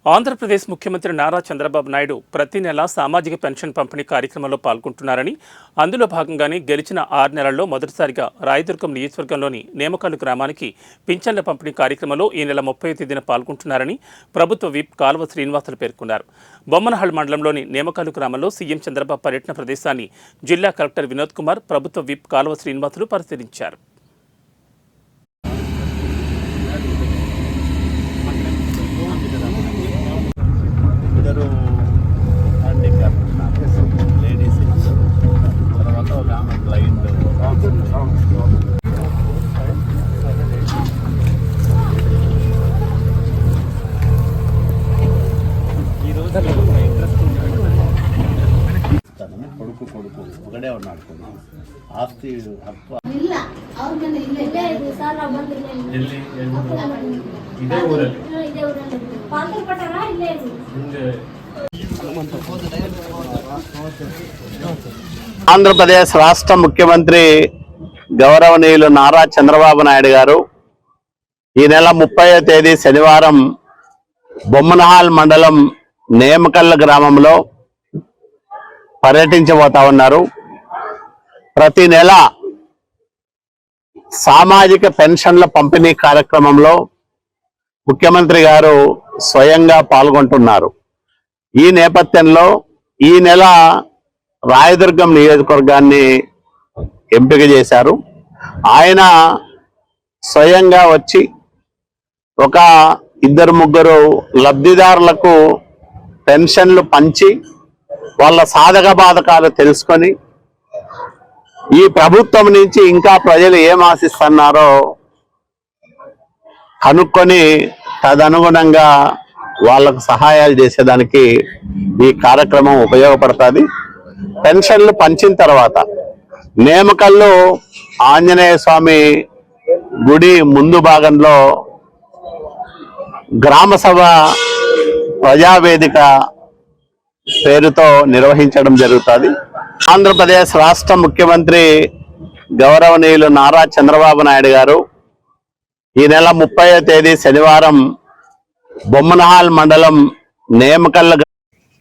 ఆంధ్రప్రదేశ్ ముఖ్యమంత్రి నారా చంద్రబాబు నాయుడు ప్రతి నెల సామాజిక పెన్షన్ పంపిణీ కార్యక్రమంలో పాల్గొంటున్నారని, అందులో భాగంగానే గెలిచిన 6 నెలల్లో మొదటిసారిగా రాయదుర్గం నియోజకవర్గంలోని నేమకల్లు గ్రామానికి పింఛన్ల పంపిణీ కార్యక్రమంలో ఈ నెల 30వ తేదీన పాల్గొంటున్నారని ప్రభుత్వ విప్ కాల్వ శ్రీనివాసులు పేర్కొన్నారు. బొమ్మనహల్ మండలంలోని నేమకల్లు గ్రామంలో సీఎం చంద్రబాబు పర్యటన ప్రదేశాన్ని జిల్లా కలెక్టర్ వినోద్ కుమార్, ప్రభుత్వ విప్ కాల్వ శ్రీనివాసులు పరిశీలించారు. లేడీస్ తర్వాత ఒక ఆమె బ్లైండ్. కొడుకు ఒకడే ఉన్నాడు. ఆస్తి హక్కు ఆంధ్రప్రదేశ్ రాష్ట్ర ముఖ్యమంత్రి గౌరవనీయులు నారా చంద్రబాబు నాయుడు గారు ఈ నెల 30వ తేదీ శనివారం బొమ్మనహాల్ మండలం నేమకల్ల గ్రామంలో పర్యటించబోతా ఉన్నారు. ప్రతి నెల సామాజిక పెన్షన్ల పంపిణీ కార్యక్రమంలో ముఖ్యమంత్రి గారు స్వయంగా పాల్గొంటున్నారు. ఈ నేపథ్యంలో ఈ నెల రాయదుర్గం నియోజకవర్గాన్ని ఎంపిక చేశారు. ఆయన స్వయంగా వచ్చి ఒక 2-3 లబ్ధిదారులకు పెన్షన్లు పంచి వాళ్ళ సాధక బాధకాలు తెలుసుకొని ఈ ప్రభుత్వం నుంచి ఇంకా ప్రజలు ఏం ఆశిస్తున్నారో కనుక్కొని తదనుగుణంగా వాళ్ళకు సహాయాలు చేసేదానికి ఈ కార్యక్రమం ఉపయోగపడుతుంది. పెన్షన్లు పంచిన తర్వాత నేమకల్లు ఆంజనేయ స్వామి గుడి ముందు భాగంలో గ్రామసభ ప్రజావేదిక పేరుతో నిర్వహించడం జరుగుతుంది. ఆంధ్రప్రదేశ్ రాష్ట్ర ముఖ్యమంత్రి గౌరవనీయులు నారా చంద్రబాబు నాయుడు గారు ఈ నెల 30వ తేదీ శనివారం బొమ్మనహాల్ మండలం నేమకల్ల